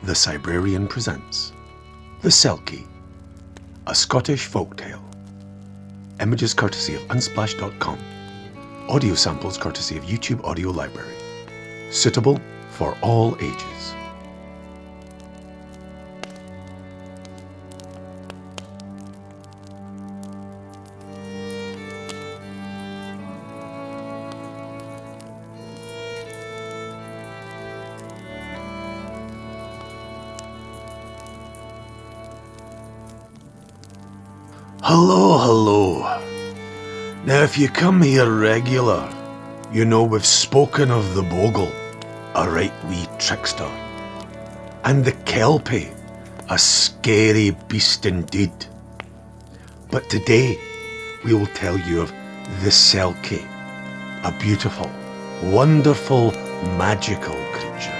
The Cybrarian presents The Selkie, a Scottish folktale. Images courtesy of unsplash.com. Audio samples courtesy of YouTube Audio Library. Suitable for all ages. Hello. Now if you come here regular, you know we've spoken of the bogle, a right wee trickster, and the kelpie, a scary beast indeed. But today we will tell you of the Selkie, a beautiful, wonderful, magical creature.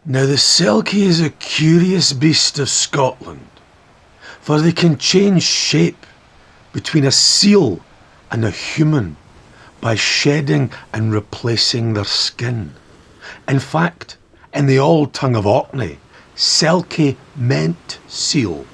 Now the Selkie is a curious beast of Scotland, for they can change shape between a seal and a human by shedding and replacing their skin. In fact, in the old tongue of Orkney, Selkie meant seal,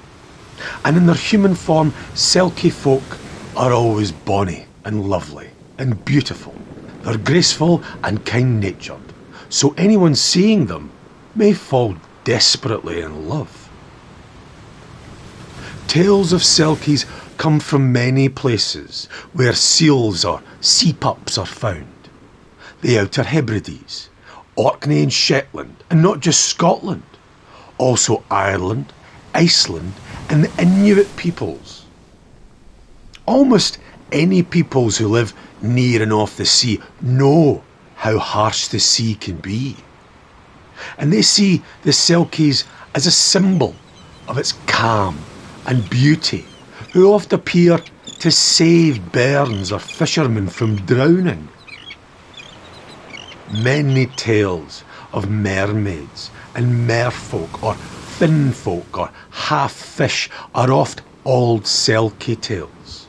and in their human form, Selkie folk are always bonny and lovely and beautiful. They're graceful and kind-natured, so anyone seeing them may fall desperately in love. Tales of Selkies come from many places where seals or sea pups are found. The Outer Hebrides, Orkney and Shetland, and not just Scotland, also Ireland, Iceland and the Inuit peoples. Almost any peoples who live near and off the sea know how harsh the sea can be. And they see the Selkies as a symbol of its calm and beauty, who oft appear to save bairns or fishermen from drowning. Many tales of mermaids and merfolk or fin folk or half fish are oft old Selkie tales,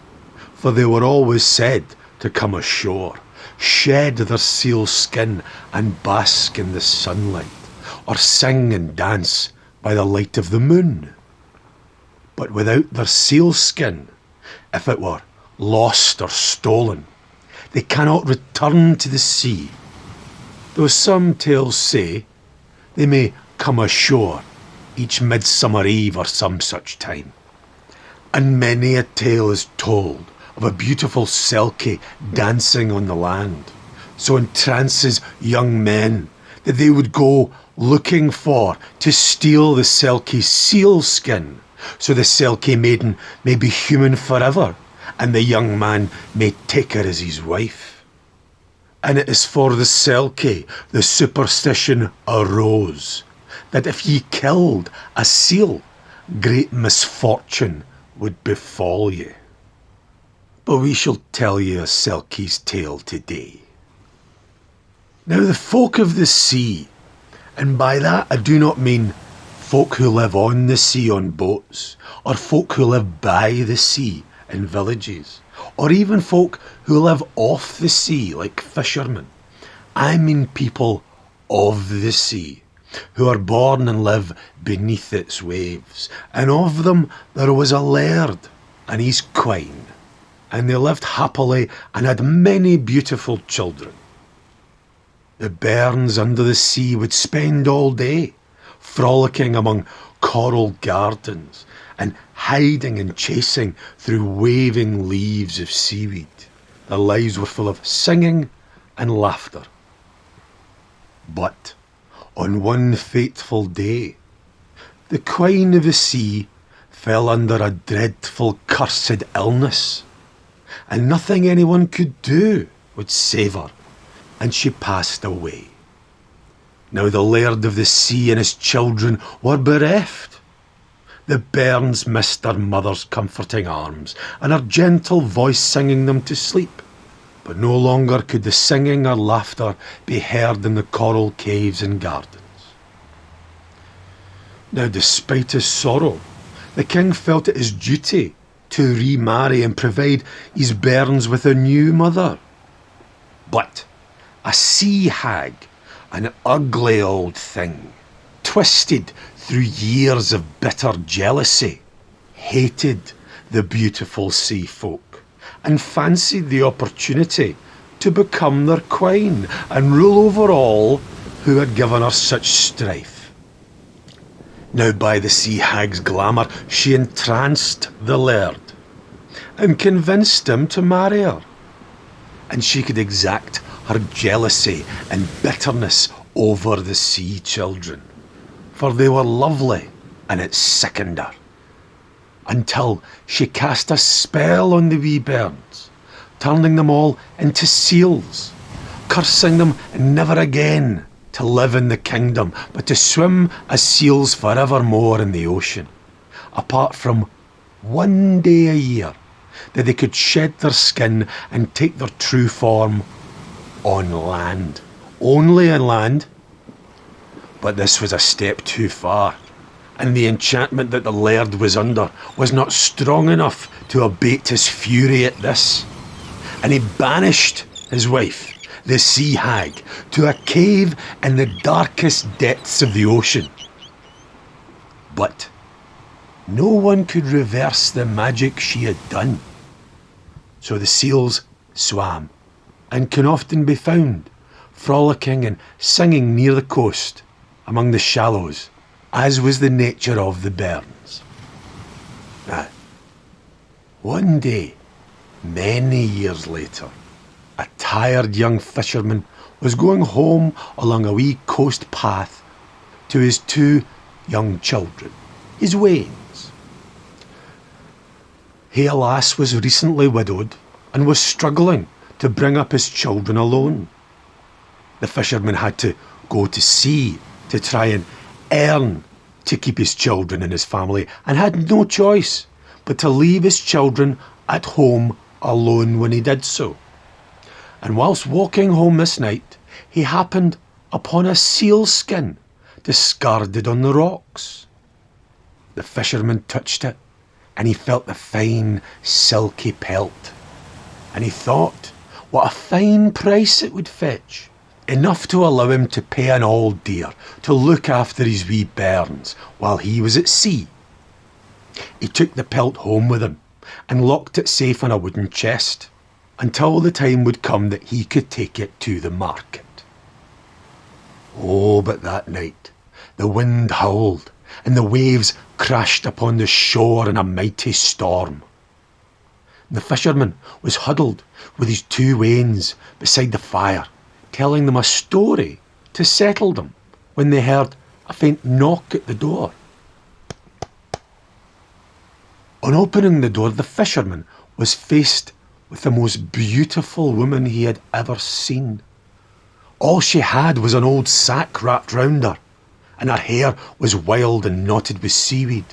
for they were always said to come ashore, shed their seal skin and bask in the sunlight, or sing and dance by the light of the moon. But without their seal skin, if it were lost or stolen, they cannot return to the sea, though some tales say they may come ashore each midsummer eve or some such time. And many a tale is told of a beautiful Selkie dancing on the land, so entrances young men that they would go looking for to steal the Selkie's seal skin, so the Selkie maiden may be human forever, and the young man may take her as his wife. And it is for the Selkie the superstition arose that if ye killed a seal, great misfortune would befall ye. But we shall tell you a Selkie's tale today. Now the folk of the sea, and by that I do not mean folk who live on the sea on boats, or folk who live by the sea in villages, or even folk who live off the sea like fishermen. I mean people of the sea, who are born and live beneath its waves. And of them there was a laird and his quine, and they lived happily and had many beautiful children. The bairns under the sea would spend all day frolicking among coral gardens and hiding and chasing through waving leaves of seaweed. Their lives were full of singing and laughter. But on one fateful day, the quine of the sea fell under a dreadful cursed illness, and nothing anyone could do would save her, and she passed away. Now the laird of the sea and his children were bereft. The bairns missed their mother's comforting arms and her gentle voice singing them to sleep. But no longer could the singing or laughter be heard in the coral caves and gardens. Now, despite his sorrow, the king felt it his duty to remarry and provide his bairns with a new mother. But a sea hag, an ugly old thing, twisted through years of bitter jealousy, hated the beautiful sea folk and fancied the opportunity to become their queen and rule over all who had given her such strife. Now by the sea hag's glamour she entranced the laird and convinced him to marry her, and she could exact her jealousy and bitterness over the sea children, for they were lovely and it sickened her, until she cast a spell on the wee bairns, turning them all into seals, cursing them never again to live in the kingdom, but to swim as seals forevermore in the ocean, apart from one day a year that they could shed their skin and take their true form on land. Only on land. But this was a step too far, and the enchantment that the laird was under was not strong enough to abate his fury at this. And he banished his wife, the sea hag, to a cave in the darkest depths of the ocean. But no one could reverse the magic she had done. So the seals swam, and can often be found frolicking and singing near the coast among the shallows, as was the nature of the bairns. Now, one day, many years later, a tired young fisherman was going home along a wee coast path to his 2 young children, his wains. He, alas, was recently widowed and was struggling to bring up his children alone. The fisherman had to go to sea to try and earn to keep his children and his family, and had no choice but to leave his children at home alone when he did so. And whilst walking home this night, he happened upon a seal skin discarded on the rocks. The fisherman touched it, and he felt the fine, silky pelt. And he thought what a fine price it would fetch, enough to allow him to pay an old dear to look after his wee bairns while he was at sea. He took the pelt home with him and locked it safe in a wooden chest until the time would come that he could take it to the market. Oh, but that night the wind howled and the waves crashed upon the shore in a mighty storm. The fisherman was huddled with his 2 wains beside the fire, telling them a story to settle them, when they heard a faint knock at the door. On opening the door, the fisherman was faced with the most beautiful woman he had ever seen. All she had was an old sack wrapped round her, and her hair was wild and knotted with seaweed,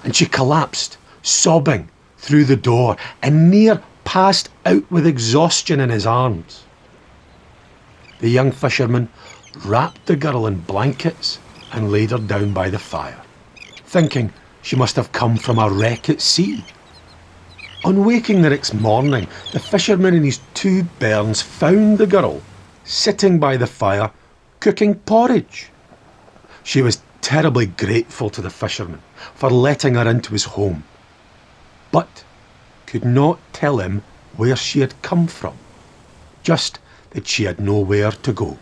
and she collapsed, sobbing, through the door and near passed out with exhaustion in his arms. The young fisherman wrapped the girl in blankets and laid her down by the fire, thinking she must have come from a wreck at sea. On waking the next morning, the fisherman and his 2 bairns found the girl sitting by the fire cooking porridge. She was terribly grateful to the fisherman for letting her into his home, but could not tell him where she had come from, just that she had nowhere to go.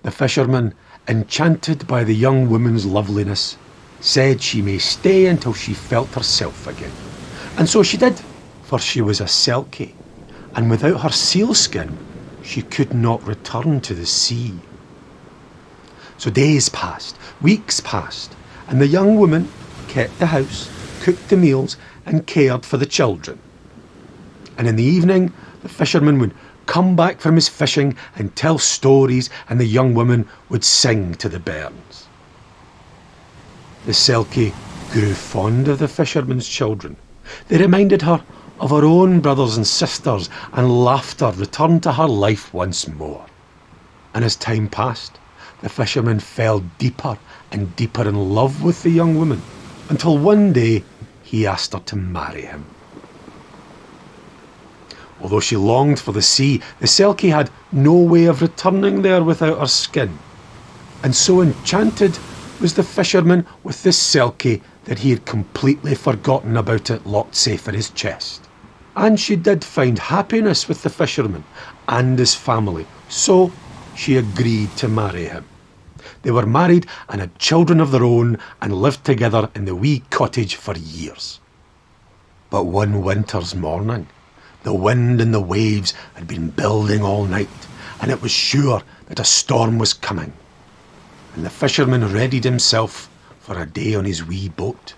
The fisherman, enchanted by the young woman's loveliness, said she may stay until she felt herself again. And so she did, for she was a Selkie, and without her sealskin she could not return to the sea. So days passed, weeks passed, and the young woman kept the house, cooked the meals, and cared for the children. And in the evening, the fisherman would come back from his fishing and tell stories, and the young woman would sing to the bairns. The Selkie grew fond of the fisherman's children. They reminded her of her own brothers and sisters, and laughter returned to her life once more. And as time passed, the fisherman fell deeper and deeper in love with the young woman, until one day he asked her to marry him. Although she longed for the sea, the Selkie had no way of returning there without her skin. And so enchanted was the fisherman with the Selkie that he had completely forgotten about it locked safe in his chest. And she did find happiness with the fisherman and his family, so she agreed to marry him. They were married and had children of their own, and lived together in the wee cottage for years. But one winter's morning, the wind and the waves had been building all night, and it was sure that a storm was coming. And the fisherman readied himself for a day on his wee boat.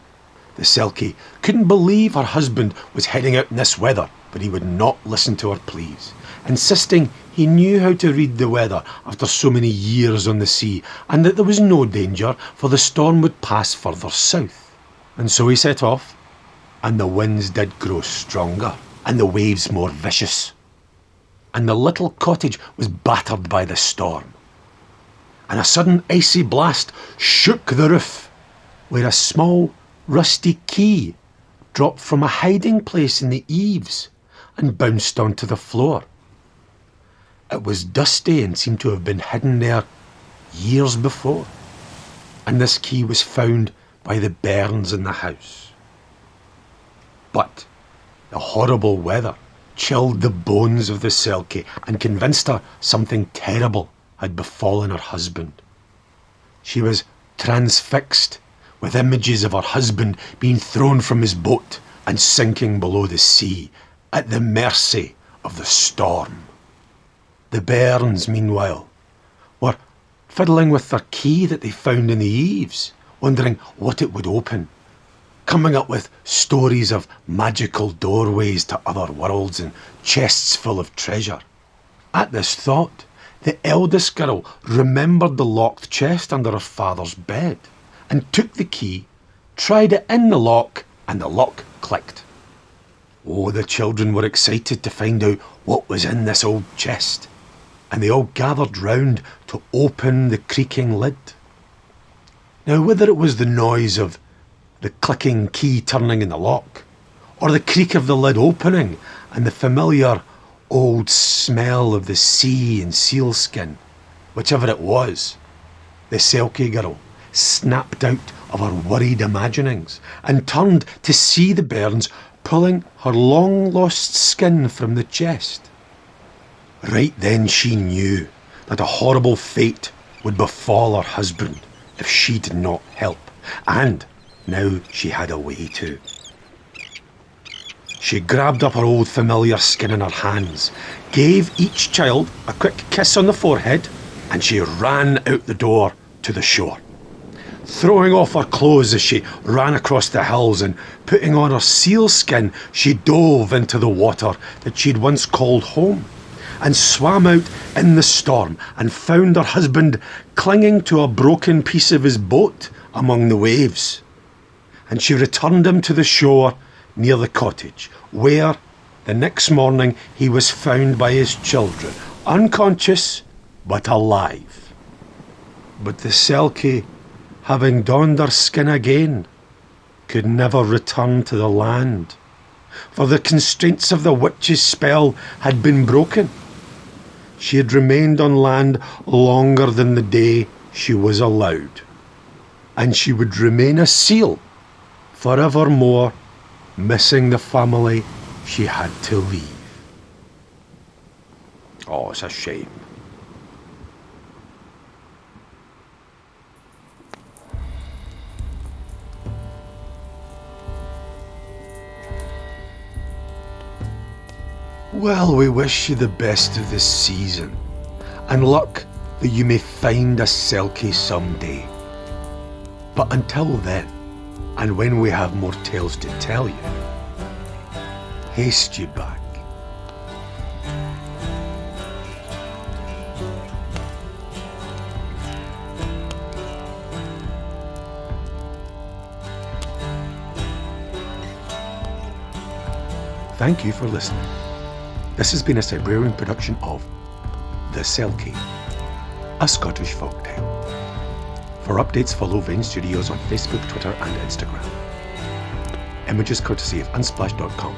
The Selkie couldn't believe her husband was heading out in this weather, but he would not listen to her pleas, insisting he knew how to read the weather after so many years on the sea, and that there was no danger, for the storm would pass further south. And so he set off, and the winds did grow stronger, and the waves more vicious, and the little cottage was battered by the storm. And a sudden icy blast shook the roof, where a small rusty key dropped from a hiding place in the eaves and bounced onto the floor. It was dusty and seemed to have been hidden there years before, and this key was found by the bairns in the house. But the horrible weather chilled the bones of the Selkie and convinced her something terrible had befallen her husband. She was transfixed with images of her husband being thrown from his boat and sinking below the sea at the mercy of the storm. The bairns, meanwhile, were fiddling with their key that they found in the eaves, wondering what it would open, coming up with stories of magical doorways to other worlds and chests full of treasure. At this thought, the eldest girl remembered the locked chest under her father's bed, and took the key, tried it in the lock, and the lock clicked. Oh, the children were excited to find out what was in this old chest, and they all gathered round to open the creaking lid. Now, whether it was the noise of the clicking key turning in the lock, or the creak of the lid opening, and the familiar old smell of the sea and sealskin, whichever it was, the Selkie girl snapped out of her worried imaginings and turned to see the bairns pulling her long-lost skin from the chest. Right then she knew that a horrible fate would befall her husband if she did not help, and now she had a way to. She grabbed up her old familiar skin in her hands, gave each child a quick kiss on the forehead, and she ran out the door to the shore. Throwing off her clothes as she ran across the hills and putting on her sealskin, she dove into the water that she'd once called home, and swam out in the storm and found her husband clinging to a broken piece of his boat among the waves. And she returned him to the shore near the cottage, where the next morning he was found by his children, unconscious but alive. But the Selkie, having donned her skin again, could never return to the land, for the constraints of the witch's spell had been broken. She had remained on land longer than the day she was allowed, and she would remain a seal forevermore, missing the family she had to leave. Oh, it's a shame. Well, we wish you the best of this season, and luck that you may find a Selkie someday. But until then, and when we have more tales to tell you, haste you back. Thank you for listening. This has been a Cybrarian production of The Selkie, a Scottish folktale. For updates, follow Vane Studios on Facebook, Twitter and Instagram. Images courtesy of unsplash.com.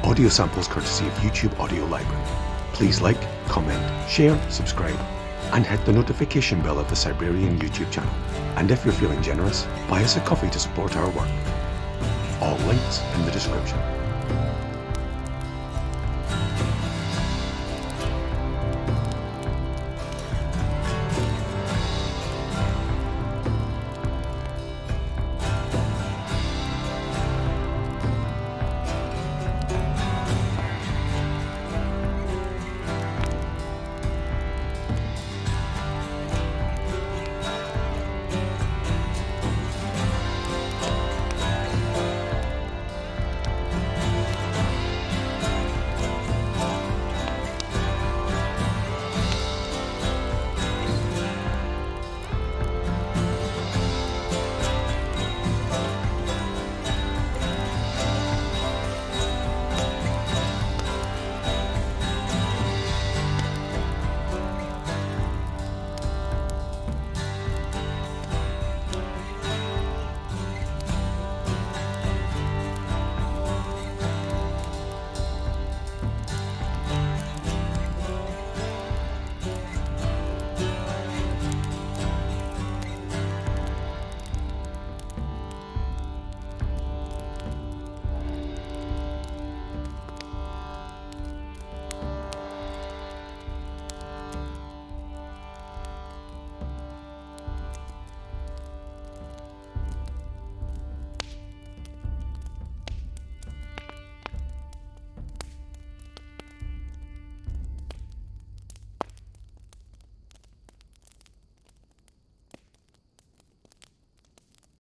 Audio samples courtesy of YouTube Audio Library. Please like, comment, share, subscribe, and hit the notification bell of the Cybrarian YouTube channel. And if you're feeling generous, buy us a coffee to support our work. All links in the description.